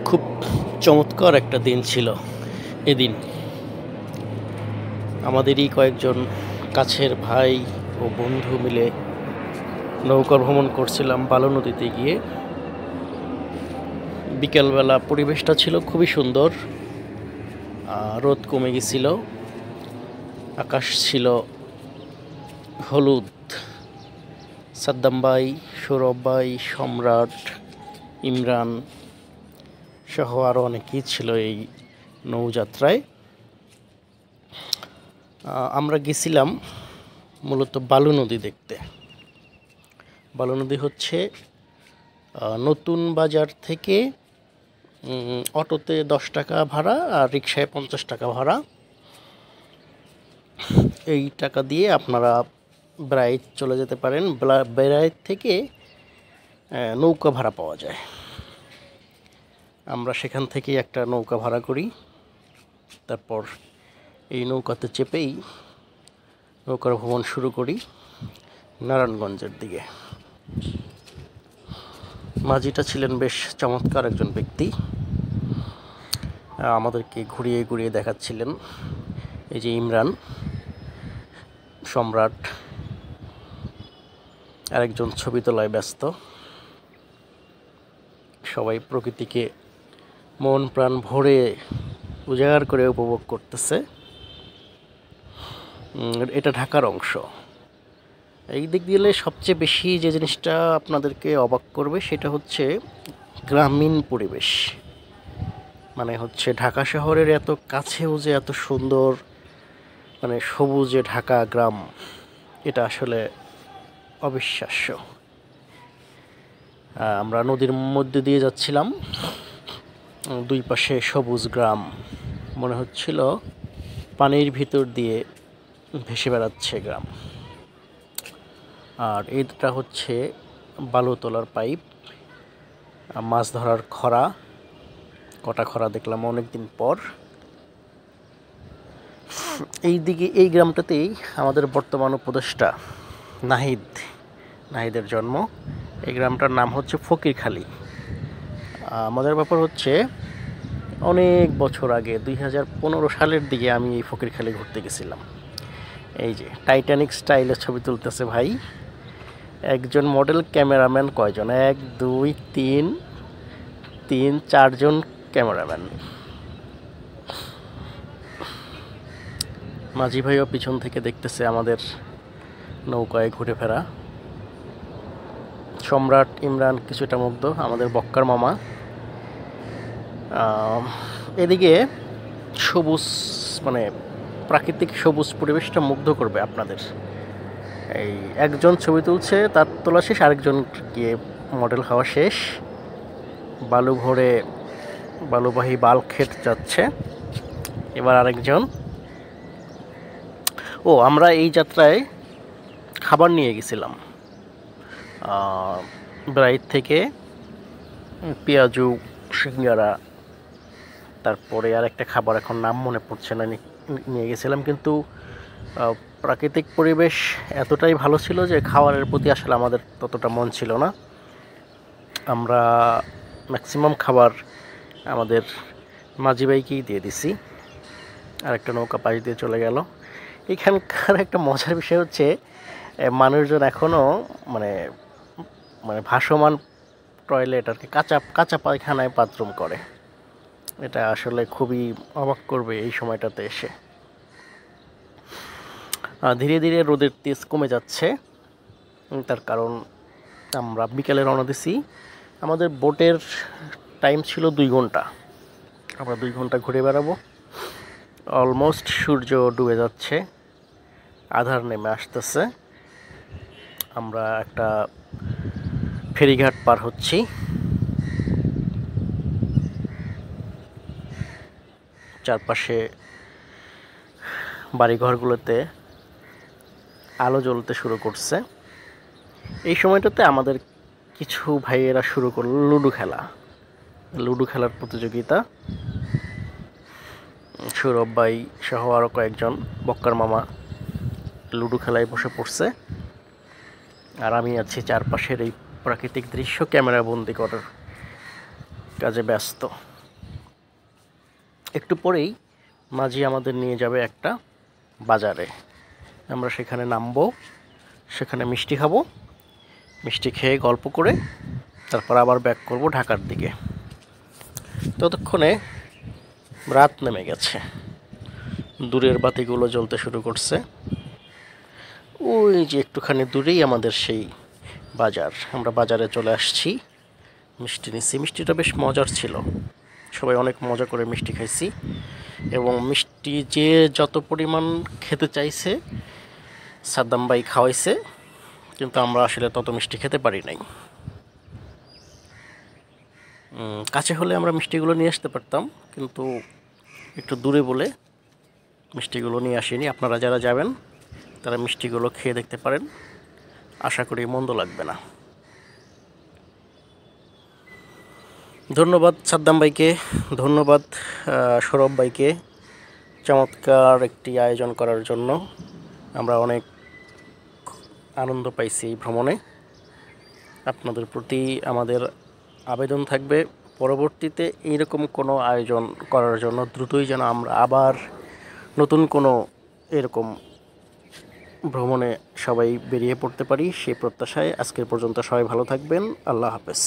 খুব চমৎকার একটা দিন ছিল এদিন। আমাদেরই কয়েকজন কাছের ভাই ও বন্ধু মিলে নৌকা ভ্রমণ করছিলাম বালু নদীতে গিয়ে। বিকেলবেলা পরিবেশটা ছিল খুবই সুন্দর, রোদ কমে গেছিল, আকাশ ছিল হলুদ। সাদ্দাম ভাই, সৌরভ ভাই, সম্রাট, ইমরান সহ আরও অনেকেই ছিল এই নৌযাত্রায়। আমরা গেছিলাম মূলত বালু নদী দেখতে। বালু নদী হচ্ছে নতুন বাজার থেকে অটোতে 10 টাকা ভাড়া আর রিক্সায় 50 টাকা ভাড়া। এই টাকা দিয়ে আপনারা বেড়াইত চলে যেতে পারেন। বেড়াইত থেকে নৌকা ভাড়া পাওয়া যায়। আমরা সেখান থেকেই একটা নৌকা ভাড়া করি, তারপর এই নৌকাতে চেপেই নৌকার ভ্রমণ শুরু করি নারায়ণগঞ্জের দিকে। মাঝিটা ছিলেন বেশ চমৎকার একজন ব্যক্তি, আমাদেরকে ঘুরিয়ে ঘুরিয়ে দেখাচ্ছিলেন। এই যে ইমরান, সম্রাট আরেকজন ছবি তোলায় ব্যস্ত। সবাই প্রকৃতিকে মন প্রাণ ভরে উজাড় করে উপভোগ করতেছে। এটা ঢাকার অংশ। এই দিক দিয়ে সবচেয়ে বেশি যে জিনিসটা আপনাদেরকে অবাক করবে সেটা হচ্ছে গ্রামীণ পরিবেশ। মানে হচ্ছে ঢাকা শহরের এত কাছেও যে এত সুন্দর, মানে সবুজে ঢাকা গ্রাম, এটা আসলে অবিশ্বাস্য। আমরা নদীর মধ্যে দিয়ে যাচ্ছিলাম, দুই পাশে সবুজ গ্রাম, মনে হচ্ছিল পানির ভিতর দিয়ে ভেসে বেড়াচ্ছে গ্রাম। আর এটা হচ্ছে বালু তোলার পাইপ, মাছ ধরার খরা, কটা খরা দেখলাম অনেকদিন পর। এই দিকে এই গ্রামটাতেই আমাদের বর্তমান উপদেষ্টা নাহিদের জন্ম। এই গ্রামটার নাম হচ্ছে ফকিরখালী। মজার ব্যাপার হচ্ছে অনেক বছর আগে 2015 সালের দিকে আমি এই ফকিরখালী ঘুরতে গেছিলাম। এই যে টাইটানিক স্টাইলে ছবি তুলতেছে ভাই। একজন মডেল ক্যামেরাম্যান কয়জন? 1 2 3 3 4 জন ক্যামেরাম্যান। মাঝি ভাইও পিছন থেকে দেখতেছে আমাদের নৌকায় ঘুরে ফেরা। সম্রাট, ইমরান কিছুটা মুগ্ধ, আমাদের বক্কার মামা। এদিকে সবুজ, মানে প্রাকৃতিক সবুজ পরিবেশটা মুগ্ধ করবে আপনাদের। এই একজন ছবি তুলছে, তার তোলা শেষ, আরেকজন গিয়ে মডেল হওয়া শেষ। বালু ভরে বালুবাহী বাল্কহেড যাচ্ছে, এবার আরেকজন। আমরা এই যাত্রায় খাবার নিয়ে গেছিলাম বেড়াইত থেকে, পেঁয়াজু, সিঙ্গারা, তারপরে আর একটা খাবার এখন নাম মনে পড়ছে না, নিয়ে গেছিলাম। কিন্তু প্রাকৃতিক পরিবেশ এতটাই ভালো ছিল যে খাবারের প্রতি আসলে আমাদের ততটা মন ছিল না। আমরা ম্যাক্সিমাম খাবার আমাদের মাঝি ভাইকেই দিয়ে দিছি। আর একটা নৌকা পাশ দিয়ে চলে গেল। এখানকার একটা মজার বিষয় হচ্ছে মানুষজন এখনও মানে ভাসমান টয়লেট আর কি, কাঁচা পায়খানায় বাথরুম করে। এটা আসলে খুবই অবাক করবে এই সময়টাতে এসে। ধীরে ধীরে রোদের তেজ কমে যাচ্ছে, তার কারণ আমরা বিকেলে রওনা দিছি। আমাদের বোটের টাইম ছিল 2 ঘন্টা। আমরা 2 ঘন্টা ঘুরে বেড়াবো। অলমোস্ট সূর্য ডুবে যাচ্ছে, আধার নেমে আসতেছে। আমরা একটা ফেরিঘাট পার হচ্ছি। চারপাশে বাড়িঘরগুলোতে আলো জ্বলতে শুরু করছে। এই সময়টাতে আমাদের কিছু ভাইয়েরা শুরু করলো লুডো খেলার প্রতিযোগিতা। সৌরভ ভাই সহ আরও কয়েকজন বক্কার মামা লুডো খেলায় বসে পড়ছে, আর আমি আছি চারপাশের এই প্রাকৃতিক দৃশ্য ক্যামেরা বন্দি করার কাজে ব্যস্ত। একটু পরেই মাঝি আমাদের নিয়ে যাবে একটা বাজারে। আমরা সেখানে নামবো, সেখানে মিষ্টি খাবো, মিষ্টি খেয়ে গল্প করে তারপর আবার ব্যাক করব ঢাকার দিকে। ততক্ষণে রাত নেমে গেছে, দূরের বাতিগুলো জ্বলতে শুরু করছে। ওই যে একটুখানি দূরেই আমাদের সেই বাজার। আমরা বাজারে চলে আসছি, মিষ্টি নিচ্ছি। মিষ্টিটা বেশ মজার ছিল, সবাই অনেক মজা করে মিষ্টি খাইছি। এবং মিষ্টি যে যত পরিমাণ খেতে চাইছে সাদ্দাম ভাই খাওয়াইছে, কিন্তু আমরা আসলে তত মিষ্টি খেতে পারি নাই। কাছে হলে আমরা মিষ্টিগুলো নিয়ে আসতে পারতাম, কিন্তু একটু দূরে বলে মিষ্টিগুলো নিয়ে আসিনি। আপনারা যারা যাবেন তারা মিষ্টিগুলো খেয়ে দেখতে পারেন, আশা করি মন্দ লাগবে না। ধন্যবাদ সাদ্দাম ভাইকে, ধন্যবাদ সৌরভ ভাইকে চমৎকার একটি আয়োজন করার জন্য। আমরা অনেক আনন্দ পাইছি এই ভ্রমণে। আপনাদের প্রতি আমাদের আবেদন থাকবে পরবর্তীতে এইরকম কোনো আয়োজন করার জন্য দ্রুতই যেন আমরা আবার নতুন কোনো এরকম ভ্রমণে সবাই বেরিয়ে পড়তে পারি, সেই প্রত্যাশায় আজকের পর্যন্ত সবাই ভালো থাকবেন। আল্লাহ হাফেজ।